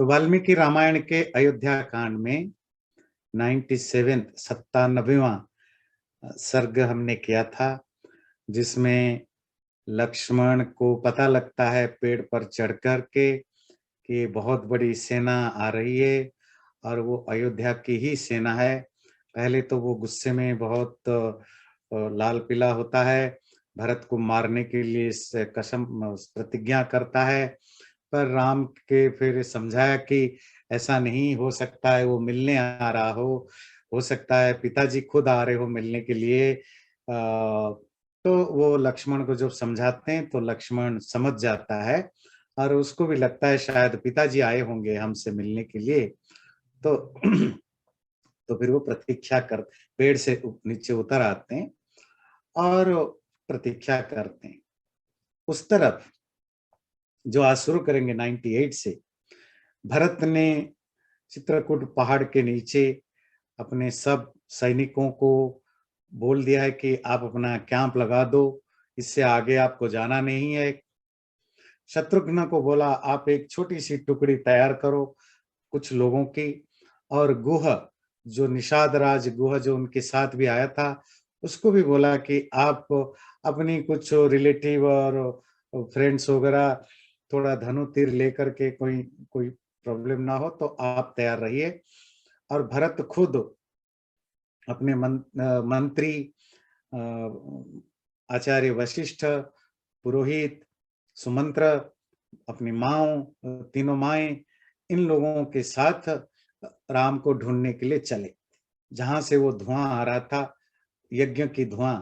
तो वाल्मीकि रामायण के अयोध्या कांड में 97वां सर्ग हमने किया था, जिसमें लक्ष्मण को पता लगता है पेड़ पर चढ़ कर के कि बहुत बड़ी सेना आ रही है और वो अयोध्या की ही सेना है। पहले तो वो गुस्से में बहुत लाल पीला होता है, भरत को मारने के लिए कसम प्रतिज्ञा करता है, पर राम के फिर समझाया कि ऐसा नहीं हो सकता है, वो मिलने आ रहा हो सकता है पिताजी खुद आ रहे हो मिलने के लिए। तो वो लक्ष्मण को जब समझाते हैं तो लक्ष्मण समझ जाता है और उसको भी लगता है शायद पिताजी आए होंगे हमसे मिलने के लिए। तो तो फिर वो प्रतीक्षा कर पेड़ से नीचे उतर आते हैं और प्रतीक्षा करते हैं। उस तरफ जो आज शुरू करेंगे 98 से, भरत ने चित्रकूट पहाड़ के नीचे अपने सब सैनिकों को बोल दिया है कि आप अपना कैंप लगा दो, इससे आगे आपको जाना नहीं है। शत्रुघ्न को बोला आप एक छोटी सी टुकड़ी तैयार करो कुछ लोगों की, और गुह जो निषाद राज गुह जो उनके साथ भी आया था उसको भी बोला कि आप अपनी कुछ रिलेटिव और फ्रेंड्स वगैरह थोड़ा धनु तीर लेकर के कोई प्रॉब्लम ना हो तो आप तैयार रहिए। और भरत खुद अपने मंत्री आचार्य वशिष्ठ, पुरोहित, सुमंत्र, अपनी माओ, तीनों माएं, इन लोगों के साथ राम को ढूंढने के लिए चले। जहां से वो धुआं आ रहा था, यज्ञ की धुआं,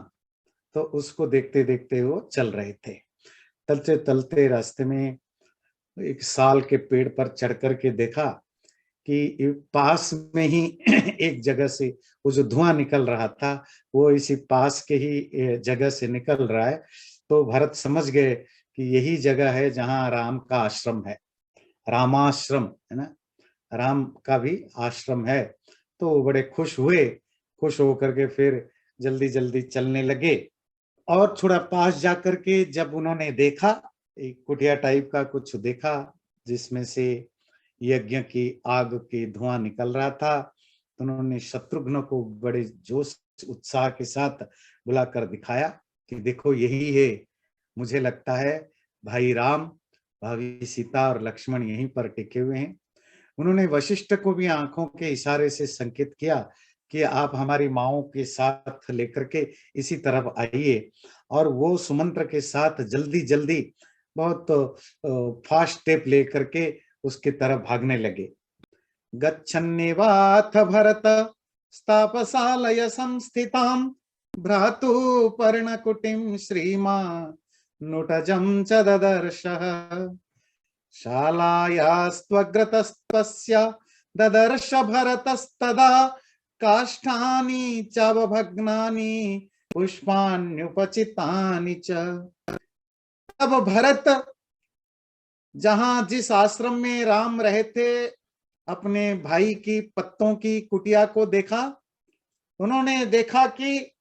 तो उसको देखते देखते वो चल रहे थे। चलते चलते रास्ते में एक साल के पेड़ पर चढ़ करके देखा कि पास में ही एक जगह से वो जो धुआं निकल रहा था वो इसी पास के ही जगह से निकल रहा है। तो भरत समझ गए कि यही जगह है जहां राम का आश्रम है, रामाश्रम है ना, राम का भी आश्रम है। तो वो बड़े खुश हुए, खुश होकर के फिर जल्दी जल्दी चलने लगे। और थोड़ा पास जाकर के जब उन्होंने देखा, एक कुटिया टाइप का कुछ देखा जिसमें से यज्ञ की आग की धुआं निकल रहा था, तो उन्होंने शत्रुघ्न को बड़े जोश उत्साह के साथ बुलाकर दिखाया कि देखो यही है, मुझे लगता है भाई राम, भाभी सीता और लक्ष्मण यहीं पर टिके हुए हैं। उन्होंने वशिष्ठ को भी आंखों के इशारे से संकेत किया कि आप हमारी माओं के साथ लेकर के इसी तरफ आइए। और वो सुमंत्र के साथ जल्दी जल्दी बहुत फास्ट स्टेप लेकर के उसके तरफ भागने लगे। गच्छन्नेवाथ भरत स्थापसालय संस्थितां भ्रातु पर्णकुटिं श्रीमान् नुटजं च ददर्शः। शालायास्त्वग्रतस्तस्य ददर्श भरतस्तदा काष्ठानि चावभग्नानि पुष्पाण्युपचितानि च। अब भरत जहां जिस आश्रम में राम रहे थे, अपने भाई की पत्तों की कुटिया को देखा। उन्होंने देखा कि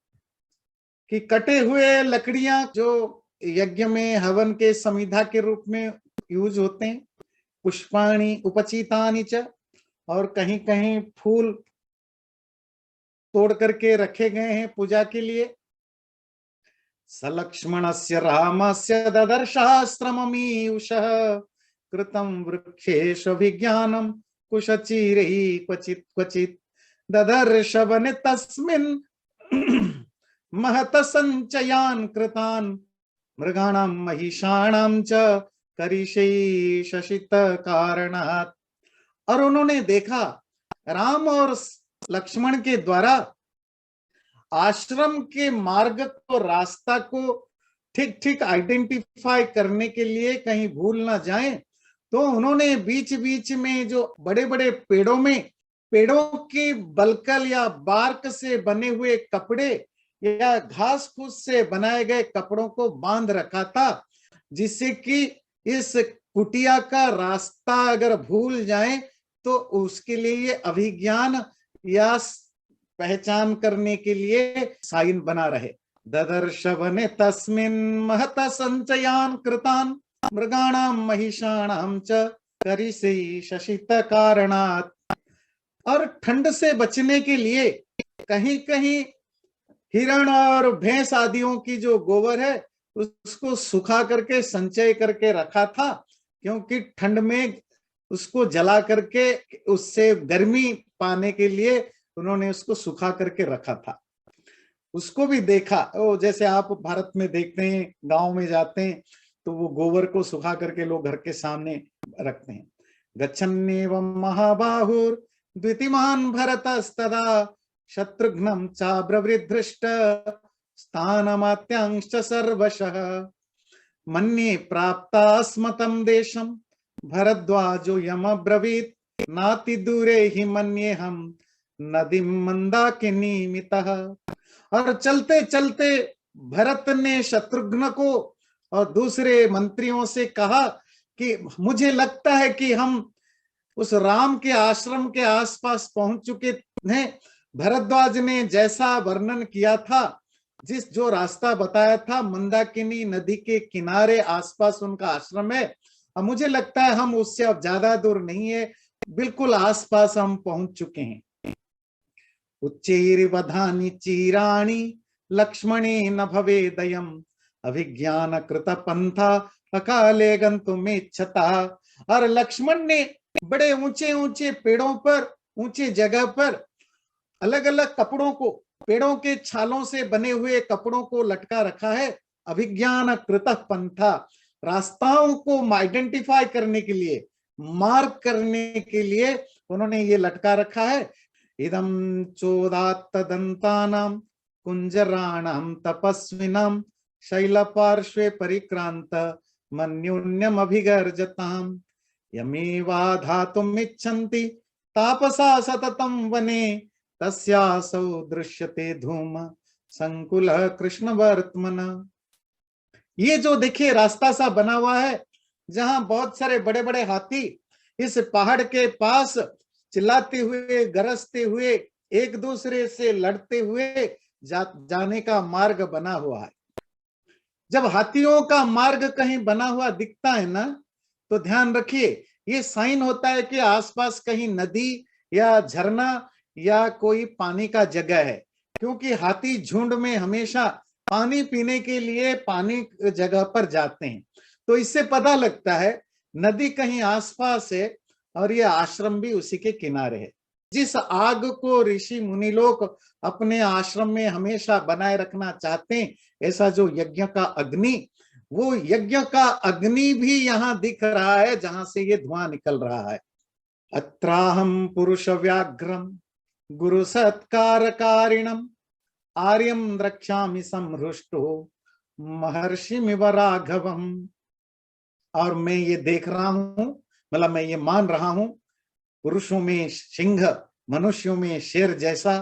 कटे हुए लकड़ियां जो यज्ञ में हवन के समिधा के रूप में यूज होते हैं, पुष्पाणि उपचितानि च, और कहीं कहीं फूल तोड़ करके रखे गए हैं पूजा के लिए। सलक्ष्मणस्य रामस्य ददर्शाश्रममीयुषः कृतं वृक्षेषु विज्ञानं कुशचिरैः क्वचित् क्वचित् ददर्श वने तस्मिन् महत संचयान् कृतान् मृगाणां महिषाणां च करिषै शशित कारणात्। और उन्होंने देखा राम और लक्ष्मण के द्वारा आश्रम के मार्ग को, रास्ता को ठीक ठीक आइडेंटिफाई करने के लिए कहीं भूल ना जाएं, तो उन्होंने बीच बीच में जो बड़े बड़े पेड़ों में पेड़ों के बलकल या बार्क से बने हुए कपड़े या घास फूस से बनाए गए कपड़ों को बांध रखा था, जिससे कि इस कुटिया का रास्ता अगर भूल जाए तो उसके लिए अभिज्ञान या पहचान करने के लिए साइन बना रहे। ददर्श वने तस्मिन् महत संचयान् कृतान् मृगाणां महिषाणां च करिषि शशित कारणात्। और ठंड से बचने के लिए कहीं कहीं हिरण और भैंस आदियों की जो गोबर है उसको सुखा करके संचय करके रखा था, क्योंकि ठंड में उसको जला करके उससे गर्मी पाने के लिए उन्होंने उसको सुखा करके रखा था। उसको भी देखा, ओ जैसे आप भारत में देखते हैं, गांव में जाते हैं तो वो गोबर को सुखा करके लोग घर के सामने रखते हैं। गच्छन्नेवं महाबाहुर द्वितीमान भरतस्तदा शत्रुघ्नं चाब्रवीद्धृष्ट स्थानमात्यांश्च सर्वशः। मन्ये प्राप्तास्मतं देशं भरद्वाजो यमब्रवीत् नाति दूरे हि मन्येहं नदीं मंदाकिनीमितः। और चलते चलते भरत ने शत्रुघ्न को और दूसरे मंत्रियों से कहा कि मुझे लगता है कि हम उस राम के आश्रम के आसपास पहुंच चुके हैं। भरद्वाज ने जैसा वर्णन किया था, जिस जो रास्ता बताया था, मंदाकिनी नदी के किनारे आसपास उनका आश्रम है। अब मुझे लगता है हम उससे अब ज्यादा दूर नहीं है, बिल्कुल आसपास हम पहुंच चुके हैं। उच्चैर्वधानि चीराणि लक्ष्मणेन भवेदयम् अभिज्ञान कृत पंथा अकाले गंतुमेच्छता। और लक्ष्मण ने बड़े ऊंचे ऊंचे पेड़ों पर, ऊंचे जगह पर अलग अलग कपड़ों को, पेड़ों के छालों से बने हुए कपड़ों को लटका रखा है। अभिज्ञान कृत पंथा, रास्ताओं को आइडेंटिफाई करने के लिए, मार्क करने के लिए उन्होंने ये लटका रखा है। इदं चोदात्त दंतानां कुंजराणां तपस्विनां शैलपार्श्वे परिक्रांत मन्युन्यम अभिगर्जताम् यमेवाधातुम् इच्छन्ति तापसा सततं वने तस्यासौ दृश्यते धूम संकुल कृष्ण वर्तमन। ये जो देखिए रास्ता सा बना हुआ है, जहां बहुत सारे बड़े बड़े हाथी इस पहाड़ के पास चिल्लाते हुए, गरजते हुए, एक दूसरे से लड़ते हुए जाने का मार्ग बना हुआ है। जब हाथियों का मार्ग कहीं बना हुआ दिखता है ना, तो ध्यान रखिए, ये साइन होता है कि आसपास कहीं नदी या झरना या कोई पानी का जगह है, क्योंकि हाथी झुंड में हमेशा पानी पीने के लिए पानी जगह पर जाते हैं। तो इससे पता लगता है नदी कहीं आसपास है और ये आश्रम भी उसी के किनारे है। जिस आग को ऋषि मुनि लोग अपने आश्रम में हमेशा बनाए रखना चाहते हैं, ऐसा जो यज्ञ का अग्नि, वो यज्ञ का अग्नि भी यहाँ दिख रहा है, जहां से ये धुआं निकल रहा है। अत्राहम पुरुष व्याघ्रम गुरु सत्कारकारिणम आर्यम द्रक्ष्यामि संहृष्टो महर्षिमिव राघवम। और मैं ये देख रहा हूं, मतलब मैं ये मान रहा हूं, पुरुषों में सिंह, मनुष्यों में शेर जैसा,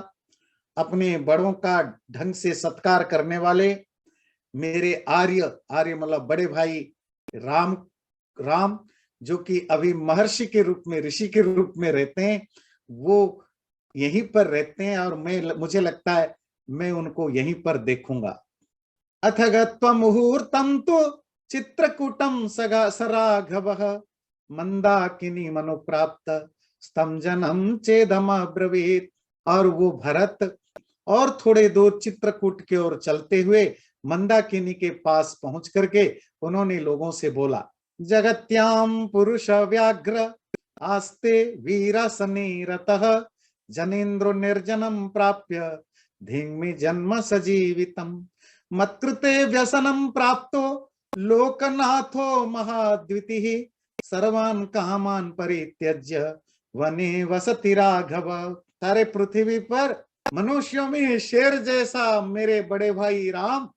अपने बड़ों का ढंग से सत्कार करने वाले मेरे आर्य, आर्य मतलब बड़े भाई राम, जो कि अभी महर्षि के रूप में, ऋषि के रूप में रहते हैं, वो यहीं पर रहते हैं और मुझे लगता है मैं उनको यहीं पर देखूंगा। अथ गत्वा मुहूर्तं तु चित्रकूटं सराघवः मंदाकिनी मनुप्राप्त स्तम जनम चेदम ब्रवीत। और वो भरत और थोड़े दूर चित्रकूट की ओर चलते हुए मंदाकिनी के पास पहुंच करके उन्होंने लोगों से बोला, जगत्याम पुरुष व्याघ्र आस्ते वीरासने रतः जनेन्द्र निर्जनम प्राप्य धीमी जन्म सजीवितम मत्कृते व्यसनम प्राप्तो लोकनाथो महाद्वितिः सर्वान् कामान परित्यज्य वने वसति राघव। सारे पृथ्वी पर मनुष्यों में शेर जैसा मेरे बड़े भाई राम,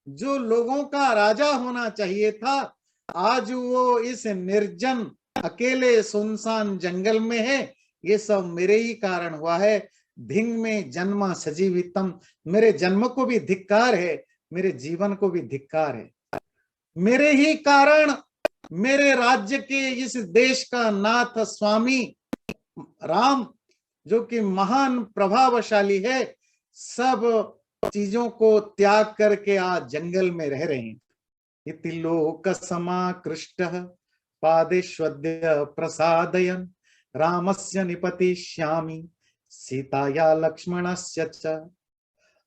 जो लोगों का राजा होना चाहिए था, आज वो इस निर्जन अकेले सुनसान जंगल में है। ये सब मेरे ही कारण हुआ है। धिंग में जन्म सजीवितम, मेरे जन्म को भी धिक्कार है, मेरे जीवन को भी धिक्कार है। मेरे ही कारण मेरे राज्य के इस देश का नाथ स्वामी राम, जो कि महान प्रभावशाली है, सब चीजों को त्याग करके आज जंगल में रह रहे हैं। इति लोक समाकृष्टः पादेष्वद्य प्रसादयन् रामस्य निपतिष्यामि सीताया लक्ष्मणस्य च।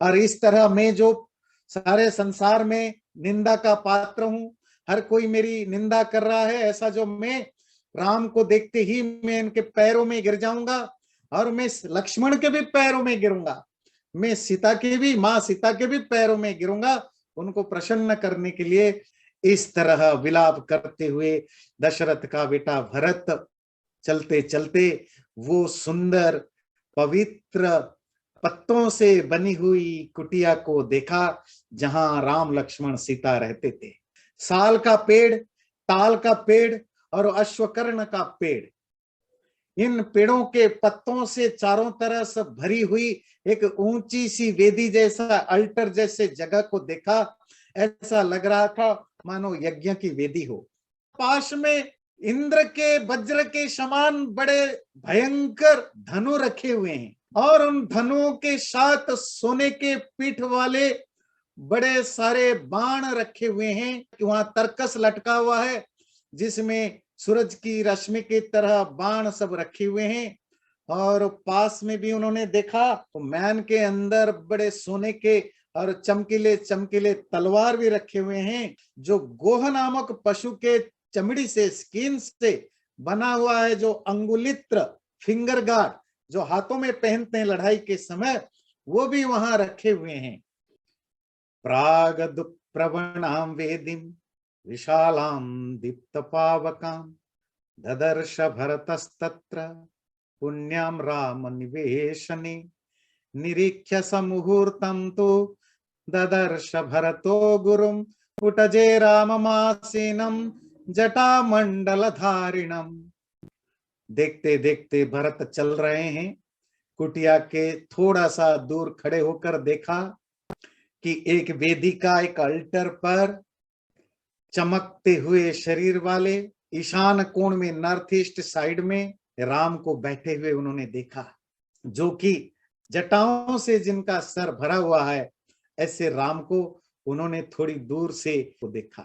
और इस तरह मैं जो सारे संसार में निंदा का पात्र हूं, हर कोई मेरी निंदा कर रहा है, ऐसा जो मैं राम को देखते ही मैं इनके पैरों में गिर जाऊंगा और मैं लक्ष्मण के भी पैरों में गिरूंगा, मैं सीता के भी, मां सीता के भी पैरों में गिरूंगा, उनको प्रसन्न करने के लिए। इस तरह विलाप करते हुए दशरथ का बेटा भरत चलते चलते वो सुंदर पवित्र पत्तों से बनी हुई कुटिया को देखा जहां राम लक्ष्मण सीता रहते थे। साल का पेड़, ताल का पेड़ और अश्वकर्ण का पेड़, इन पेड़ों के पत्तों से चारों तरफ से भरी हुई एक ऊंची सी वेदी जैसा, अल्टर जैसे जगह को देखा। ऐसा लग रहा था मानो यज्ञ की वेदी हो। पास में इंद्र के वज्र के समान बड़े भयंकर धनु रखे हुए हैं और उन धनुओं के साथ सोने के पीठ वाले बड़े सारे बाण रखे हुए हैं। वहां तरकस लटका हुआ है जिसमें सूरज की रश्मि की तरह बाण सब रखे हुए हैं। और पास में भी उन्होंने देखा तो मैन के अंदर बड़े सोने के और चमकीले चमकीले तलवार भी रखे हुए हैं, जो गोह नामक पशु के चमड़ी से, स्किन से बना हुआ है, जो अंगुलित्र, फिंगर गार्ड जो हाथों में पहनते हैं लड़ाई के समय, वो भी वहां रखे हुए हैं। प्राग प्रवणाम वेदिम विशालाम दीप्त पावकाम ददर्श भरतस्तत्र पुण्याम राम निवेशने निरीक्ष्य समुहूर्तं तो ददर्श भरतो गुरुम पुटजे राममासीनम जटामंडलधारिणम। देखते देखते भरत चल रहे हैं। कुटिया के थोड़ा सा दूर खड़े होकर देखा कि एक वेदिका, एक अल्टर पर चमकते हुए शरीर वाले ईशान कोण में, नॉर्थ ईस्ट साइड में राम को बैठे हुए उन्होंने देखा, जो कि जटाओं से जिनका सर भरा हुआ है, ऐसे राम को उन्होंने थोड़ी दूर से देखा।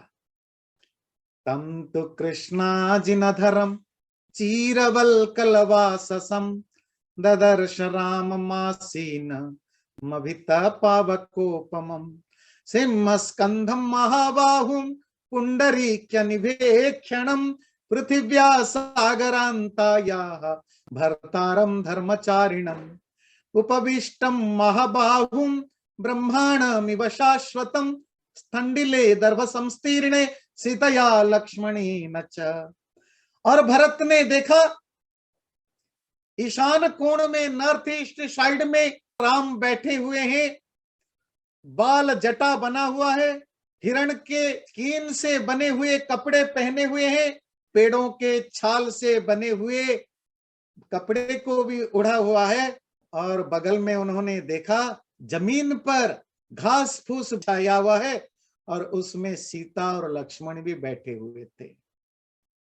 तम तो कृष्णाजिनधरम चीरवल्कलवाससं ददर्श राममासीन मभिता पावकोपमं सिंहस्कंधं महाबाहुं पुंडरीक्य निवेक्षणं पृथिव्या सागरान्तायाः भर्तारं धर्मचारिणम् उपविष्टं महाबाहुं ब्रह्माणमिव शाश्वतं स्थंडिले दर्भ संस्तीर्णे सीतया लक्ष्मणेन च। और भरत ने देखा ईशान कोण में, नॉर्थ ईस्ट साइड में राम बैठे हुए हैं, बाल जटा बना हुआ है, हिरण के कीन से बने हुए कपड़े पहने हुए हैं, पेड़ों के छाल से बने हुए कपड़े को भी उड़ा हुआ है। और बगल में उन्होंने देखा जमीन पर घास फूस छाया हुआ है और उसमें सीता और लक्ष्मण भी बैठे हुए थे।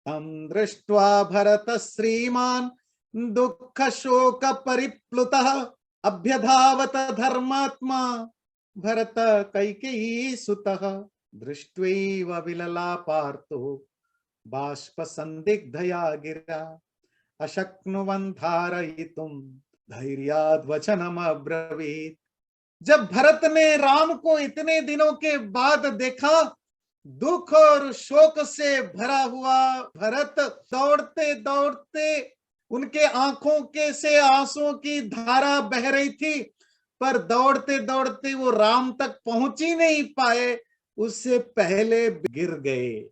तम दृष्ट्वा भरत श्रीमान दुख शोक परिप्लुतः अभ्यधावत धर्मात्मा भरत कैकेयी सुतः दृष्ट्वैव विललापार्तो बाष्प संदिग्धया गिरा अशक्नुवन् धारयितुं धैर्याद् वचनम् अब्रवीत्। जब भरत ने राम को इतने दिनों के बाद देखा, दुख और शोक से भरा हुआ भरत दौड़ते दौड़ते, उनके आंखों के से आंसुओं की धारा बह रही थी, पर दौड़ते दौड़ते वो राम तक पहुंच ही नहीं पाए, उससे पहले गिर गए।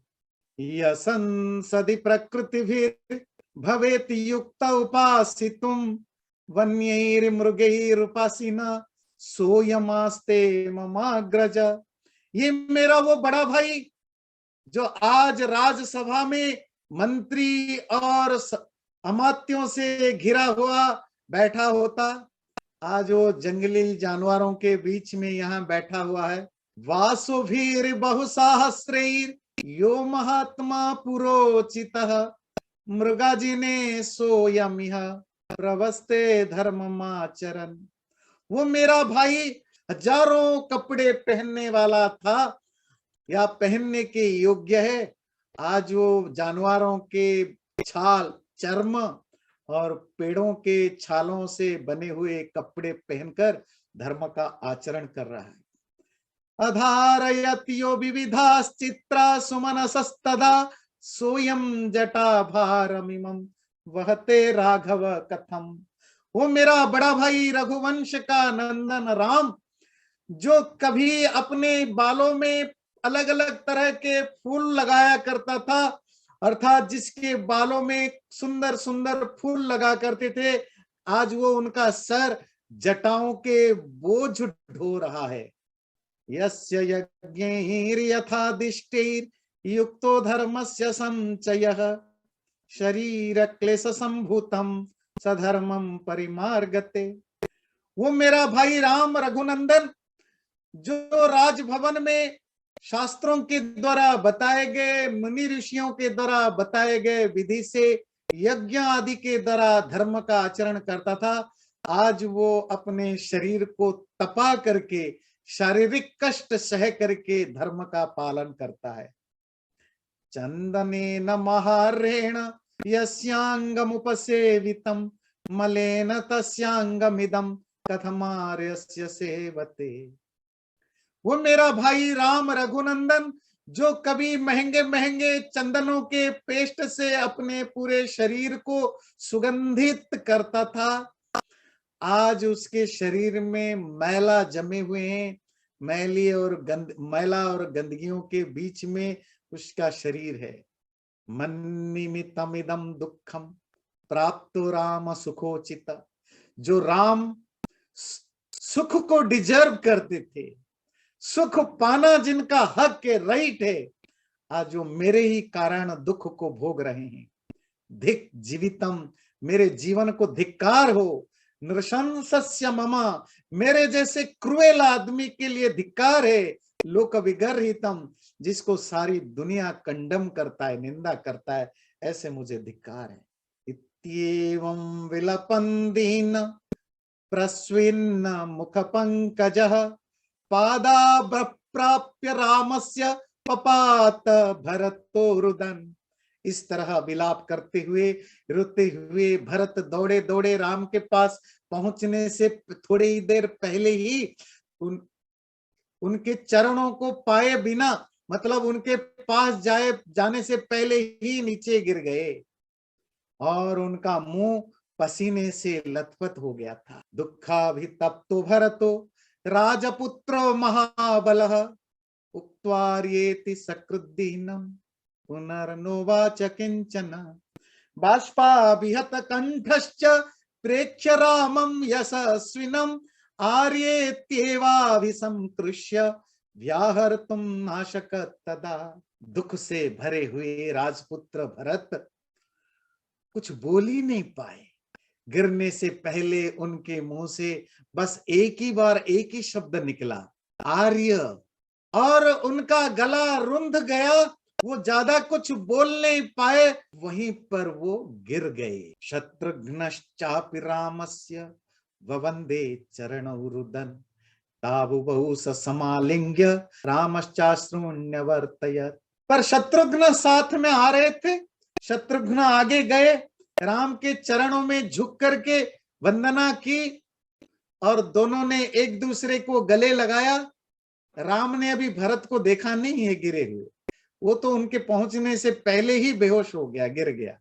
यसंसदि प्रकृतिभिर् भवेत् युक्त उपासितुं वन्यैर्मृगैरुपासिना सोयमास्ते ममाग्रज। ये मेरा वो बड़ा भाई जो आज राजसभा में मंत्री और अमात्यों से घिरा हुआ बैठा होता, आज वो जंगली जानवरों के बीच में यहाँ बैठा हुआ है। वासुभिर बहुसाहस्रैर यो महात्मा पुरोचितः मृगाजिने सोयमिह प्रवस्ते धर्ममाचरन्। वो मेरा भाई हजारों कपड़े पहनने वाला था या पहनने के योग्य है, आज वो जानवरों के छाल, चर्म और पेड़ों के छालों से बने हुए कपड़े पहनकर धर्म का आचरण कर रहा है। अधारयत्यो विविधाश्चित्रा सुमनसस्तदा सोयम जटाभारमिमं वहते राघव कथम। वो मेरा बड़ा भाई रघुवंश का नंदन राम, जो कभी अपने बालों में अलग अलग तरह के फूल लगाया करता था, अर्थात जिसके बालों में सुंदर सुंदर फूल लगा करते थे, आज वो उनका सर जटाओं के बोझ ढो रहा है। यस्य यज्ञैर्यथा दिष्टैर्युक्तो धर्मस्य संचयः शरीर क्लेश संभूतम सधर्मम परिमार्गते। वो मेरा भाई राम रघुनंदन, जो राजभवन में शास्त्रों के द्वारा बताए गए, मुनि ऋषियों के द्वारा बताए गए विधि से यज्ञ आदि के द्वारा धर्म का आचरण करता था, आज वो अपने शरीर को तपा करके, शारीरिक कष्ट सह करके धर्म का पालन करता है। चंदनेन महारेण यस्यांगमुपसेवितं मलेन तस्यांगमिदं कथमार्यस्य सेवते। वो मेरा भाई राम रघुनंदन, जो कभी महंगे महंगे चंदनों के पेस्ट से अपने पूरे शरीर को सुगंधित करता था, आज उसके शरीर में मैला जमे हुए हैं। मैला और गंदगियों के बीच में उसका शरीर है। मन्निमितमिदं दुःखम प्राप्तो राम सुखोचित। जो राम सुख को डिजर्व करते थे, सुख पाना जिनका हक है, राइट है, आज वो मेरे ही कारण दुख को भोग रहे हैं। धिक जीवितम, मेरे जीवन को धिक्कार हो। नृशंसस्य ममा, मेरे जैसे क्रूएल आदमी के लिए धिक्कार है। लोक विगर्हितम, जिसको सारी दुनिया कंडम करता है, निंदा करता है, ऐसे मुझे धिक्कार है। इत्येवं विलपन् दीन प्रस्विन्न मुख पंकजः पादाब्रप्राप्य रामस्य पपात भरतो रुदन। इस तरह विलाप करते हुए, रोते हुए भरत दौड़े दौड़े राम के पास पहुंचने से थोड़ी ही देर पहले ही उनके चरणों को पाए बिना, मतलब उनके पास जाने से पहले ही नीचे गिर गए और उनका मुंह पसीने से लथपथ हो गया था। दुःखाभितप्तो भरतो राजपुत्रो महाबलः उक्त्वार्येति सकृद्दीनम् पुनर्नोवाच किंचन। बाष्पाभिहत कंठश्च प्रेक्ष्य रामं यशस्विनम् आर्येत्येवाभिसंकृष्य व्याहर्तुं नाशकत् तदा। दुख से भरे हुए राजपुत्र भरत कुछ बोल ही नहीं पाए। गिरने से पहले उनके मुंह से बस एक ही बार एक ही शब्द निकला, आर्य, और उनका गला रुंध गया। वो ज्यादा कुछ बोल नहीं पाए, वहीं पर वो गिर गए। शत्रुघ्नश्चापि रामस्य ववन्दे चरणौ रुदन् तावुबहु समालिंग्य रामश्चाश्रुण्यवर्तयत्। पर शत्रुघ्न साथ में आ रहे थे। शत्रुघ्न आगे गए, राम के चरणों में झुक करके वंदना की और दोनों ने एक दूसरे को गले लगाया। राम ने अभी भरत को देखा नहीं है गिरे हुए, वो तो उनके पहुंचने से पहले ही बेहोश हो गया, गिर गया।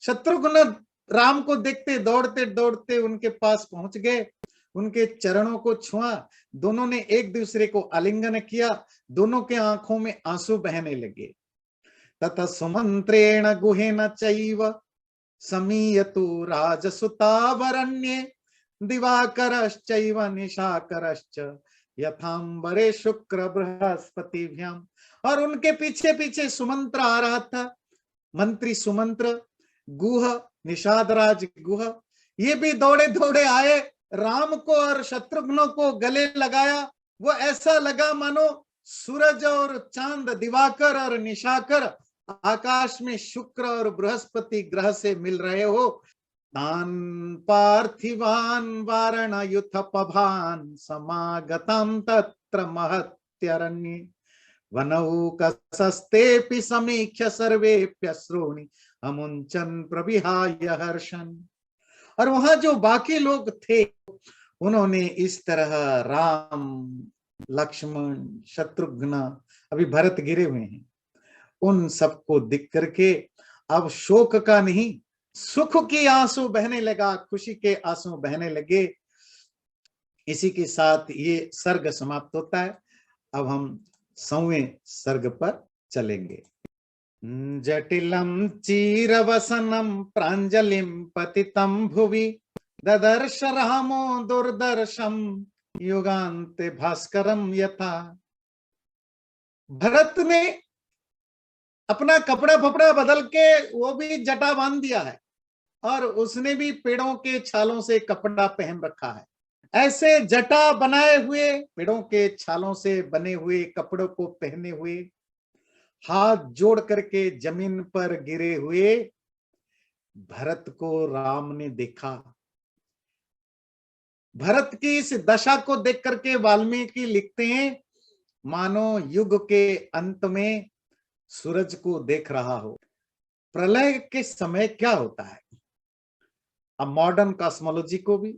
शत्रुघ्न राम को देखते दौड़ते दौड़ते उनके पास पहुंच गए, उनके चरणों को छुआ, दोनों ने एक दूसरे को आलिंगन किया, दोनों के आंखों में आंसू बहने लगे। ततः सुमंत्रेण गुहेन चैव समीयतु राजसुतावरण्ये दिवाकरश्चैव निशाकरश्च यथांबरे शुक्र बृहस्पतिभ्याम। और उनके पीछे पीछे सुमंत्र आ रहा था, मंत्री सुमंत्र, गुह, निषादराज गुह, ये भी दौड़े दौड़े आए, राम को और शत्रुघ्न को गले लगाया। वो ऐसा लगा मानो सूरज और चांद, दिवाकर और निशाकर आकाश में शुक्र और बृहस्पति ग्रह से मिल रहे हो। तान पार्थिवान वारण युथ पभान समागतम तत्र महत्यरण्ये वनौ कसस्तेऽपि समीक्ष्य सर्वेप्यश्रूणि अमुञ्चन् प्रविहाय हर्षन्। और वहां जो बाकी लोग थे उन्होंने इस तरह राम, लक्ष्मण, शत्रुघ्न, अभी भरत गिरे हुए हैं, उन सबको दिख करके अब शोक का नहीं, सुख की आंसू बहने लगा, खुशी के आंसू बहने लगे। इसी के साथ ये सर्ग समाप्त होता है। अब हम 100वें सर्ग पर चलेंगे। जटिलम चीरवसनम प्रांजलिम पतितं भुवि ददर्श रामो दुर्दर्शम युगान्ते भास्करम यथा। भरत ने अपना कपड़ा फपड़ा बदल के वो भी जटा बांध दिया है और उसने भी पेड़ों के छालों से कपड़ा पहन रखा है। ऐसे जटा बनाए हुए, पेड़ों के छालों से बने हुए कपड़ों को पहने हुए, हाथ जोड़ करके जमीन पर गिरे हुए भरत को राम ने देखा। भरत की इस दशा को देख करके वाल्मीकि लिखते हैं, मानो युग के अंत में सूरज को देख रहा हो। प्रलय के समय क्या होता है, अब मॉडर्न कॉस्मोलॉजी को भी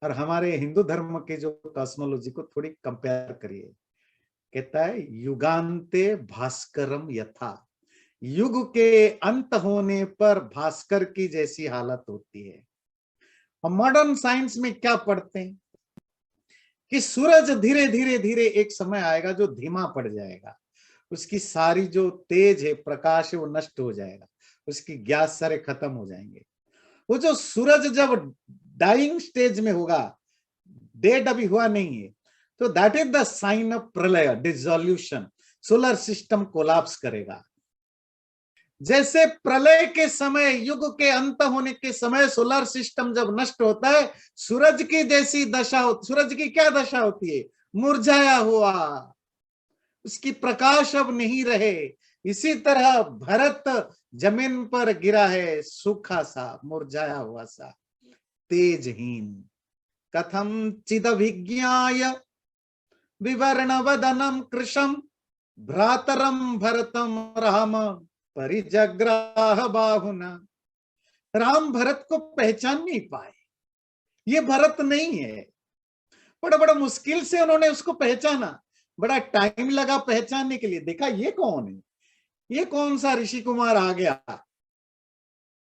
और हमारे हिंदू धर्म के जो कॉस्मोलॉजी को थोड़ी कंपेयर करिए। कहता है युगांते भास्करम यथा, युग के अंत होने पर भास्कर की जैसी हालत होती है। हम मॉडर्न साइंस में क्या पढ़ते हैं कि सूरज धीरे धीरे धीरे एक समय आएगा जो धीमा पड़ जाएगा, उसकी सारी जो तेज है, प्रकाश है, वो नष्ट हो जाएगा, उसकी गैस सारे खत्म हो जाएंगे। वो जो सूरज जब डाइंग स्टेज में होगा, डेड अभी हुआ नहीं है, तो that is the sign of प्रलय, डिसोल्यूशन, सोलर सिस्टम कोलैप्स करेगा। जैसे प्रलय के समय, युग के अंत होने के समय सोलर सिस्टम जब नष्ट होता है, सूरज की जैसी दशा होती, सूरज की क्या दशा होती है, मुरझाया हुआ, उसकी प्रकाश अब नहीं रहे। इसी तरह भरत जमीन पर गिरा है, सूखा सा, मुरझाया हुआ सा, तेजहीन। कथम चिदभिज्ञाय विवर्ण वदनम कृशम भ्रातरम भरतम राम परिजग्राह बाहुना। राम भरत को पहचान नहीं पाए, ये भरत नहीं है। बड़ा बड़ा मुश्किल से उन्होंने उसको पहचाना, बड़ा टाइम लगा पहचानने के लिए। देखा ये कौन है, ये कौन सा ऋषि कुमार आ गया,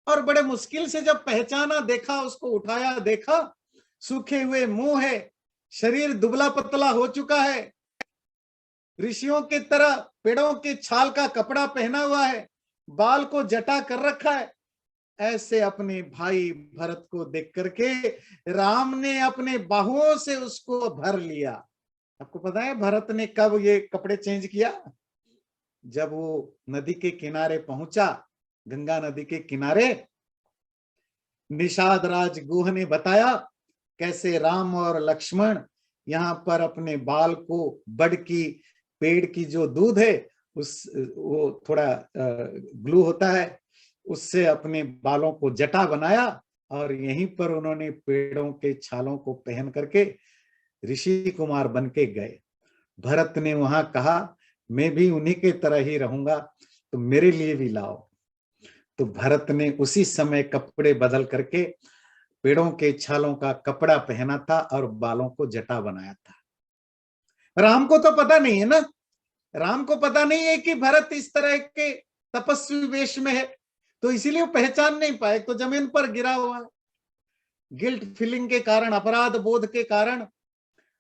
और बड़े मुश्किल से जब पहचाना, देखा, उसको उठाया, देखा सूखे हुए मुंह है, शरीर दुबला पतला हो चुका है, ऋषियों की तरह पेड़ों की छाल का कपड़ा पहना हुआ है, बाल को जटा कर रखा है। ऐसे अपने भाई भरत को देख करके राम ने अपने बाहुओं से उसको भर लिया। आपको पता है भरत ने कब ये कपड़े चेंज किया, जब वो नदी के किनारे पहुंचा, गंगा नदी के किनारे। निषाद राज गुह ने बताया कैसे राम और लक्ष्मण यहाँ पर अपने बाल को, बड़ की पेड़ की जो दूध है, उस वो थोड़ा ग्लू होता है, उससे अपने बालों को जटा बनाया और यहीं पर उन्होंने पेड़ों के छालों को पहन करके ऋषि कुमार बन के गए। भरत ने वहां कहा मैं भी उन्हीं के तरह ही रहूंगा, तो मेरे लिए भी लाओ। तो भरत ने उसी समय कपड़े बदल करके पेड़ों के छालों का कपड़ा पहना था और बालों को जटा बनाया था। राम को तो पता नहीं है ना, राम को पता नहीं है कि भरत इस तरह के तपस्वी वेश में है, तो इसीलिए वो पहचान नहीं पाए। तो जमीन पर गिरा हुआ है, गिल्ट फीलिंग के कारण, अपराध बोध के कारण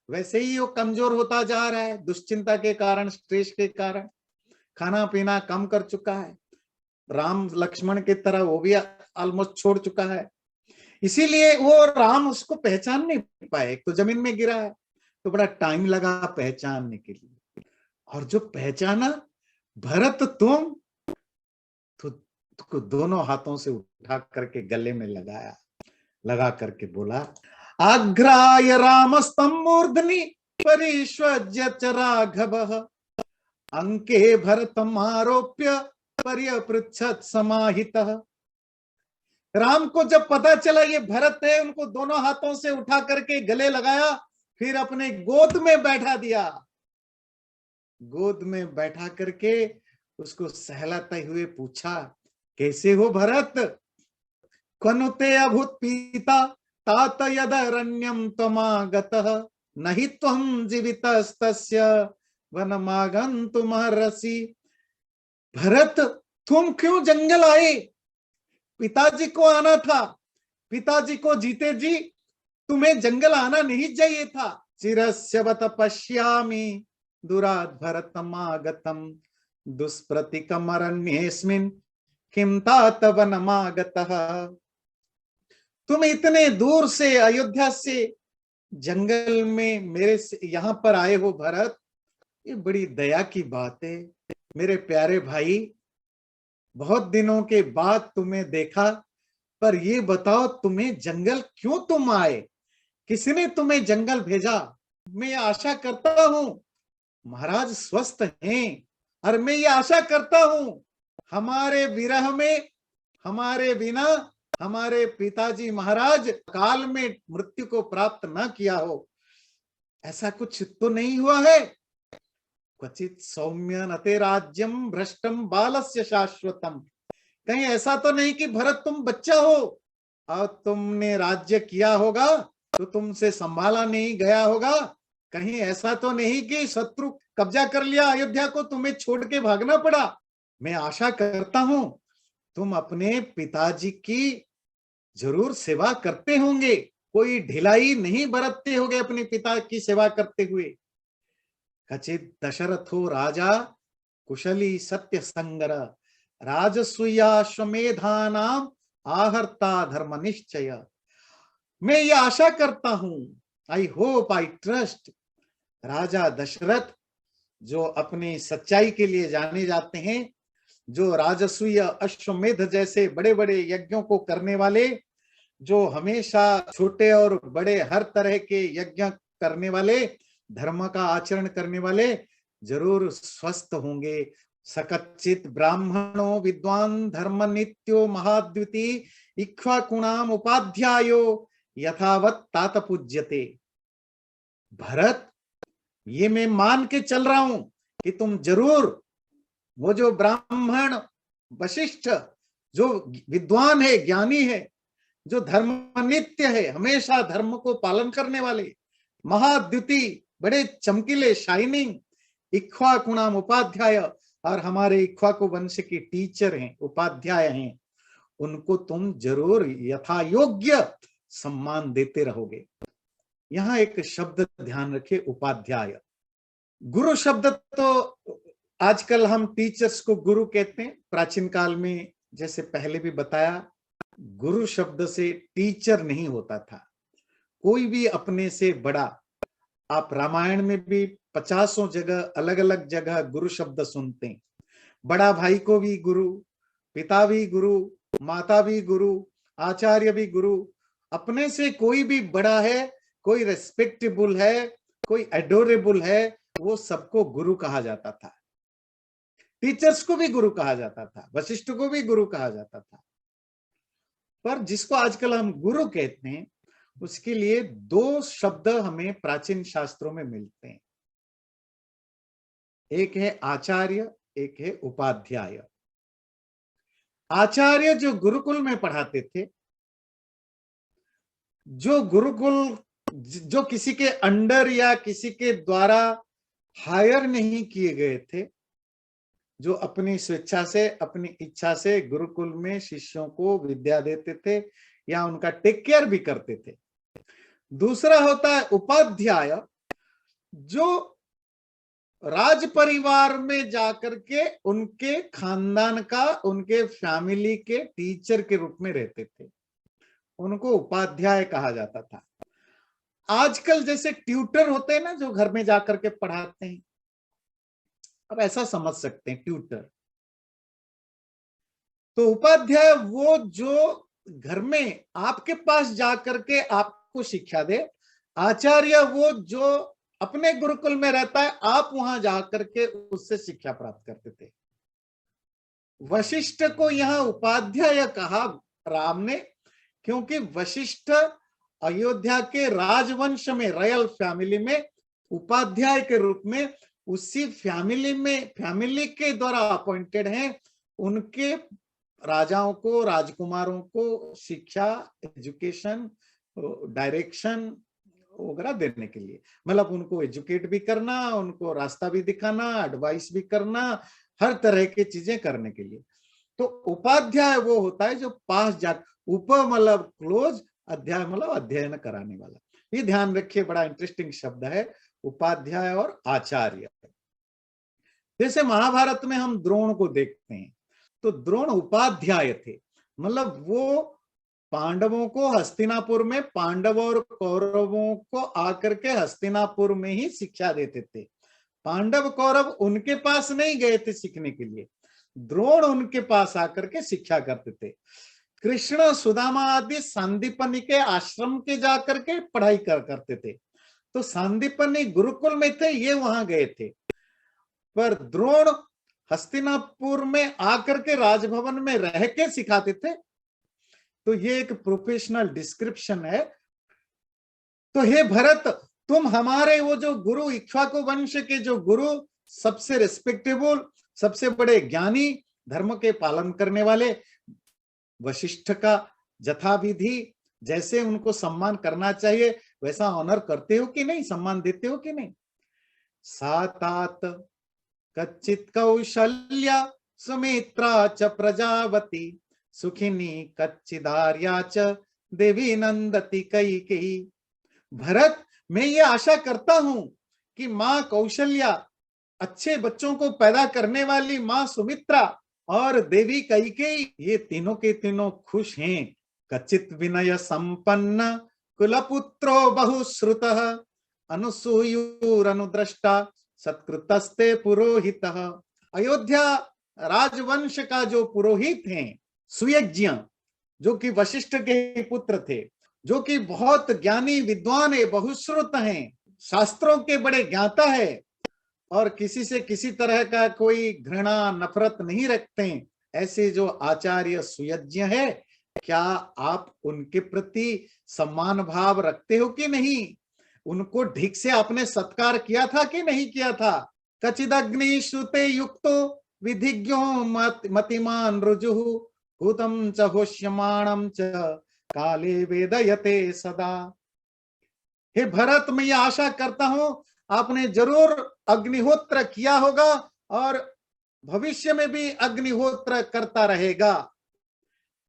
वैसे ही वो कमजोर होता जा रहा है, दुश्चिंता के कारण, स्ट्रेस के कारण खाना पीना कम कर चुका है। राम लक्ष्मण की तरह वो भी ऑलमोस्ट छोड़ चुका है, इसीलिए वो राम उसको पहचान नहीं पाए। एक तो जमीन में गिरा है, तो बड़ा टाइम लगा पहचानने के लिए। और जो पहचाना भरत तुम, तो दोनों हाथों से उठा करके गले में लगाया, लगा करके बोला आग्राय रामस्तम मूर्धनि परिष्वज्य च राघवः अंके भरतम आरोप्य पर्यपृच्छत् समाहितः। राम को जब पता चला ये भरत है, उनको दोनों हाथों से उठा करके गले लगाया, फिर अपने गोद में बैठा दिया। गोद में बैठा करके उसको सहलाते हुए पूछा, कैसे हो भरत? क्वनुते अभूत पीता तात यदरण्यम त्वमागतः नहि त्वं जीवितस्तस्य वनमागन्तुमर्हसि। भरत, तुम क्यों जंगल आए? पिताजी को आना था, पिताजी को जीते जी तुम्हें जंगल आना नहीं चाहिए था। चिरस्य बत पश्यामि दुरात् भरतमागतम् दुष्प्रतीकमरण्येऽस्मिन् किं तात वनमागतः। तुम इतने दूर से अयोध्या से जंगल में मेरे से यहाँ पर आए हो भरत, ये बड़ी दया की बात है। मेरे प्यारे भाई, बहुत दिनों के बाद तुम्हें देखा, पर ये बताओ तुम्हें जंगल क्यों तुम आए? किसने तुम्हें जंगल भेजा? मैं आशा करता हूं महाराज स्वस्थ हैं, और मैं ये आशा करता हूं हमारे विरह में, हमारे बिना हमारे पिताजी महाराज काल में मृत्यु को प्राप्त न किया हो। ऐसा कुछ तो नहीं हुआ है? क्वचित सौम्य नते राज्यम भ्रष्टम बालस्य शाश्वतम। कहीं ऐसा तो नहीं कि भरत तुम बच्चा हो और तुमने राज्य किया होगा तो तुमसे संभाला नहीं गया होगा? कहीं ऐसा तो नहीं कि शत्रु कब्जा कर लिया अयोध्या को, तुम्हें छोड़ के भागना पड़ा? मैं आशा करता हूं तुम अपने पिताजी की जरूर सेवा करते होंगे, कोई ढिलाई नहीं बरतते होंगे अपने पिता की सेवा करते हुए। कचित दशरथो राजा कुशली सत्य संगर राजसूयाश्वमेधानाम आहर्ता धर्म निश्चय। मैं ये आशा करता हूं, आई होप, आई ट्रस्ट, राजा दशरथ जो अपनी सच्चाई के लिए जाने जाते हैं, जो राजसूय अश्वमेध जैसे बड़े बड़े यज्ञों को करने वाले, जो हमेशा छोटे और बड़े हर तरह के यज्ञ करने वाले, धर्म का आचरण करने वाले जरूर स्वस्थ होंगे। सकच्चित ब्राह्मणो विद्वान धर्म नित्यो महाद्युति इक्ष्वाकुणाम उपाध्यायो यथावत तात पूज्यते। भरत, ये मैं मान के चल रहा हूं कि तुम जरूर वो जो ब्राह्मण वशिष्ठ, जो विद्वान है, ज्ञानी है, जो धर्मनित्य है, हमेशा धर्म को पालन करने वाले, महाद्युति, बड़े चमकीले, शाइनिंग इक्ष्वाकुणाम उपाध्याय, और हमारे इक्ष्वाकु वंश के टीचर हैं, उपाध्याय हैं, उनको तुम जरूर यथा योग्य सम्मान देते रहोगे। यहां एक शब्द ध्यान रखे, उपाध्याय। गुरु शब्द तो आजकल हम टीचर्स को गुरु कहते हैं, प्राचीन काल में जैसे पहले भी बताया, गुरु शब्द से टीचर नहीं होता था, कोई भी अपने से बड़ा। आप रामायण में भी 50 जगह अलग अलग जगह गुरु शब्द सुनते हैं। बड़ा भाई को भी गुरु, पिता भी गुरु, माता भी गुरु, आचार्य भी गुरु। अपने से कोई भी बड़ा है, कोई रेस्पेक्टेबल है, कोई एडोरेबल है, वो सबको गुरु कहा जाता था। टीचर्स को भी गुरु कहा जाता था, वशिष्ठ को भी गुरु कहा जाता था। पर जिसको आजकल हम गुरु कहते हैं, उसके लिए दो शब्द हमें प्राचीन शास्त्रों में मिलते हैं, एक है आचार्य, एक है उपाध्याय। आचार्य जो गुरुकुल में पढ़ाते थे, जो गुरुकुल जो किसी के अंडर या किसी के द्वारा हायर नहीं किए गए थे, जो अपनी स्वेच्छा से, अपनी इच्छा से गुरुकुल में शिष्यों को विद्या देते थे या उनका टेक केयर भी करते थे। दूसरा होता है उपाध्याय, जो राज परिवार में जाकर के उनके खानदान का, उनके फैमिली के टीचर के रूप में रहते थे, उनको उपाध्याय कहा जाता था। आजकल जैसे ट्यूटर होते हैं ना, जो घर में जाकर के पढ़ाते हैं, अब ऐसा समझ सकते हैं ट्यूटर। तो उपाध्याय वो जो घर में आपके पास जाकर के आपको शिक्षा दे, आचार्य वो जो अपने गुरुकुल में रहता है, आप वहां जाकर के उससे शिक्षा प्राप्त करते थे। वशिष्ठ को यहां उपाध्याय कहा राम ने, क्योंकि वशिष्ठ अयोध्या के राजवंश में, रॉयल फैमिली में उपाध्याय के रूप में उसी फैमिली के द्वारा अपॉइंटेड हैं, उनके राजाओं को, राजकुमारों को शिक्षा, एजुकेशन, डायरेक्शन वगैरह देने के लिए, मतलब उनको एजुकेट भी करना, उनको रास्ता भी दिखाना, एडवाइस भी करना, हर तरह की चीजें करने के लिए। तो उपाध्याय वो होता है जो पास जा, उप मतलब क्लोज, अध्याय मतलब अध्ययन कराने वाला। ये ध्यान रखिए, बड़ा इंटरेस्टिंग शब्द है उपाध्याय और आचार्य। जैसे महाभारत में हम द्रोण को देखते हैं, तो द्रोण उपाध्याय थे, मतलब वो पांडवों को हस्तिनापुर में, पांडव और कौरवों को आकर के हस्तिनापुर में ही शिक्षा देते थे। पांडव कौरव उनके पास नहीं गए थे सीखने के लिए, द्रोण उनके पास आकर के शिक्षा करते थे। कृष्ण, सुदामा आदि सांदीपनि के आश्रम के जाकर के पढ़ाई करते थे। तो सांदीपनि गुरुकुल में थे, ये वहां गए थे, पर द्रोण हस्तिनापुर में आकर के राजभवन में रह के सिखाते थे। तो ये एक प्रोफेशनल डिस्क्रिप्शन है। तो हे भरत, तुम हमारे वो जो गुरु, इक्ष्वाकु वंश के जो गुरु, सबसे रिस्पेक्टेबल, सबसे बड़े ज्ञानी, धर्म के पालन करने वाले वशिष्ठ का यथाविधि जैसे उनको सम्मान करना चाहिए वैसा ऑनर करते हो कि नहीं, सम्मान देते हो कि नहीं? सातात कच्चित कौशल्या सुमित्रा च प्रजावती सुखिनी कच्चिदार्या च देवी नंदती कैकेयी। भरत, मैं ये आशा करता हूं कि मां कौशल्या, अच्छे बच्चों को पैदा करने वाली मां सुमित्रा और देवी कैकेयी, ये तीनों के तीनों खुश हैं। कच्चित विनय संपन्न कुलपुत्रो बहुश्रुतः अनुसूयुरनुद्रष्टा सत्कृतस्ते पुरोहितः। अयोध्या राजवंश का जो पुरोहित हैं, सुयज्ञ, जो कि वशिष्ठ के पुत्र थे, जो कि बहुत ज्ञानी विद्वान है, बहुश्रुत हैं, शास्त्रों के बड़े ज्ञाता है, और किसी से किसी तरह का कोई घृणा नफरत नहीं रखते हैं, ऐसे जो आचार्य सुयज्ञ है, क्या आप उनके प्रति सम्मान भाव रखते हो कि नहीं? उनको ठीक से आपने सत्कार किया था कि नहीं किया था? कचिदग्नि श्रुते युक्तो विधिज्ञो मतिमान रुजुः भूतम च होष्यमाणम च काले वेदयते सदा। हे भरत, मैं ये आशा करता हूं आपने जरूर अग्निहोत्र किया होगा और भविष्य में भी अग्निहोत्र करता रहेगा।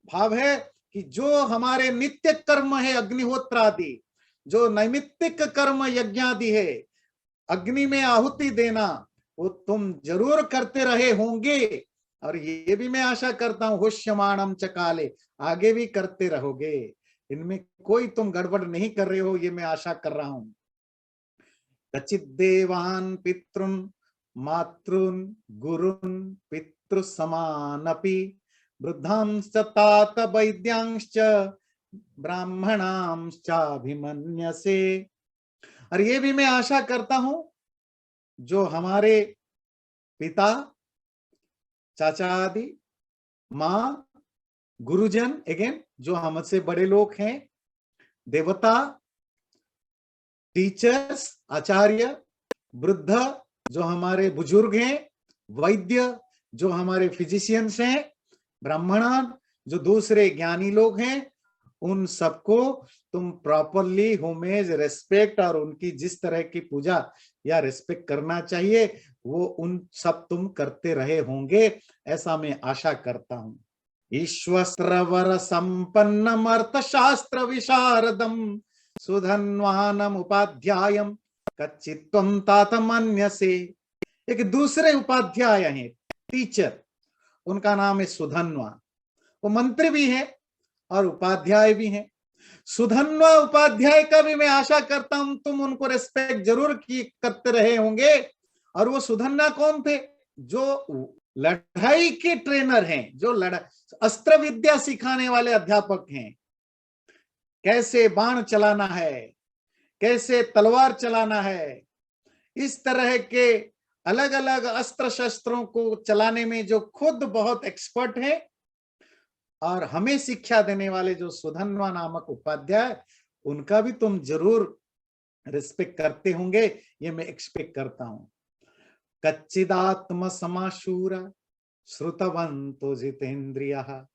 भाव है कि जो हमारे नित्य कर्म है, अग्निहोत्र आदि, जो नैमित्तिक कर्म यज्ञ आदि है, अग्नि में आहुति देना, वो तुम जरूर करते रहे होंगे, और ये भी मैं आशा करता हूं होष्यमाणम च काले, आगे भी करते रहोगे। इनमें कोई तुम गड़बड़ नहीं कर रहे हो, ये मैं आशा कर रहा हूं। कचित देवान पितृन मातृन गुरुन पितृ समानपि वृद्धांश्च तात वैद्यांश्च ब्राह्मणांश्चाभिमन्यसे। और ये भी मैं आशा करता हूं जो हमारे पिता, चाचा आदि, माँ, गुरुजन, अगेन जो हमसे बड़े लोग हैं, देवता, टीचर्स, आचार्य, वृद्ध जो हमारे बुजुर्ग हैं, वैद्य जो हमारे फिजिशियंस हैं, ब्राह्मण जो दूसरे ज्ञानी लोग हैं, उन सबको तुम प्रॉपरली होमेज, रेस्पेक्ट, और उनकी जिस तरह की पूजा या रेस्पेक्ट करना चाहिए वो उन सब तुम करते रहे होंगे, ऐसा मैं आशा करता हूं। ईश्वर संपन्नम अर्थशास्त्र विशारदम सुधन्वानम उपाध्यायम कच्चित्वम तातमन्यसे। एक दूसरे उपाध्याय हैं, टीचर, उनका नाम है सुधन्वा। वो मंत्री भी है और उपाध्याय भी हैं। सुधन्वा उपाध्याय का भी मैं आशा करता हूं तुम उनको रेस्पेक्ट जरूर करते रहे होंगे। और वो सुधन्वा कौन थे? जो लड़ाई के ट्रेनर हैं, जो अस्त्र विद्या सिखाने वाले अध्यापक हैं। कैसे बाण चलाना है, कैसे तलवार चलाना है, इस तरह के अलग अलग अस्त्र शस्त्रों को चलाने में जो खुद बहुत एक्सपर्ट है, और हमें शिक्षा देने वाले जो सुधन्वा नामक उपाध्याय, उनका भी तुम जरूर रिस्पेक्ट करते होंगे, ये मैं एक्सपेक्ट करता हूं। कच्चिदात्म समाशूरा श्रुतवन्तो जितेन्द्रियः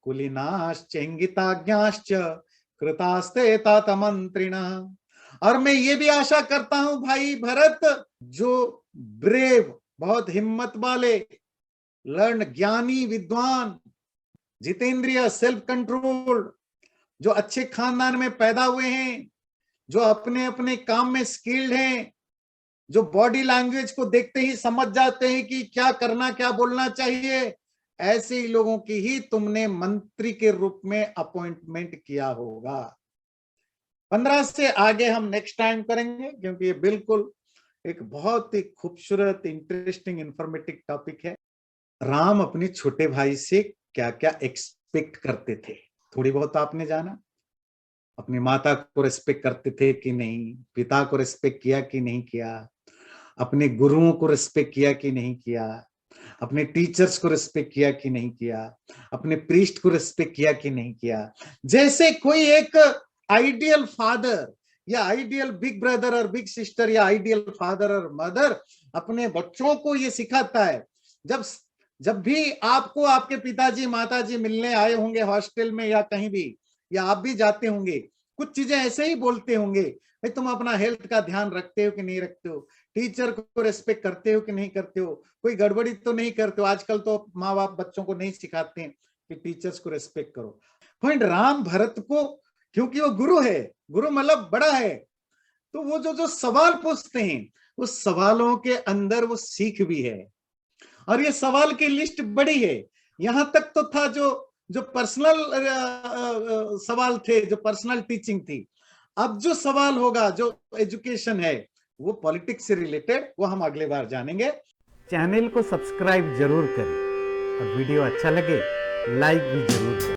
कुलीनाश्चेंगिताज्ञाश्च कृतास्ते तात मंत्रिणः। और मैं ये भी आशा करता हूं भाई भरत, जो ब्रेव, बहुत हिम्मत वाले, लर्न, ज्ञानी, विद्वान, जितेंद्रिय, सेल्फ कंट्रोल, जो अच्छे खानदान में पैदा हुए हैं, जो अपने अपने काम में स्किल्ड हैं, जो बॉडी लैंग्वेज को देखते ही समझ जाते हैं कि क्या करना, क्या बोलना चाहिए, ऐसे ही लोगों की ही तुमने मंत्री के रूप में अपॉइंटमेंट किया होगा। 15 से आगे हम नेक्स्ट टाइम करेंगे, क्योंकि ये बिल्कुल एक बहुत ही खूबसूरत, इंटरेस्टिंग, इंफॉर्मेटिव टॉपिक है। राम अपने छोटे भाई से क्या क्या एक्सपेक्ट करते थे, थोड़ी बहुत आपने जाना। अपनी माता को रिस्पेक्ट करते थे कि नहीं, पिता को रिस्पेक्ट किया कि नहीं किया, अपने गुरुओं को रिस्पेक्ट किया कि नहीं किया, अपने टीचर्स को रिस्पेक्ट किया कि नहीं किया, अपने प्रीस्ट को रिस्पेक्ट किया कि नहीं किया। जैसे कोई एक आइडियल फादर या आइडियल बिग ब्रदर और बिग सिस्टर या आइडियल फादर और मदर अपने बच्चों को ये सिखाता है। जब भी आपको आपके पिताजी माताजी मिलने आए होंगे हॉस्टल में या कहीं भी, या आप भी जाते होंगे, कुछ चीजें ऐसे ही बोलते होंगे, भाई तुम अपना हेल्थ का ध्यान रखते हो कि नहीं रखते हो, टीचर को रिस्पेक्ट करते हो कि नहीं करते हो, कोई गड़बड़ी तो नहीं करते हो। आजकल तो माँ बाप बच्चों को नहीं सिखाते हैं कि टीचर्स को रिस्पेक्ट करो। पॉइंट राम भरत को, क्योंकि वो गुरु है, गुरु मतलब बड़ा है, तो वो जो सवाल पूछते हैं, उस सवालों के अंदर वो सीख भी है। और ये सवाल की लिस्ट बड़ी है। यहां तक तो था जो पर्सनल सवाल थे, जो पर्सनल टीचिंग थी। अब जो सवाल होगा, जो एजुकेशन है, वो पॉलिटिक्स से रिलेटेड, वो हम अगले बार जानेंगे। चैनल को सब्सक्राइब जरूर करें और वीडियो अच्छा लगे लाइक भी जरूर करें।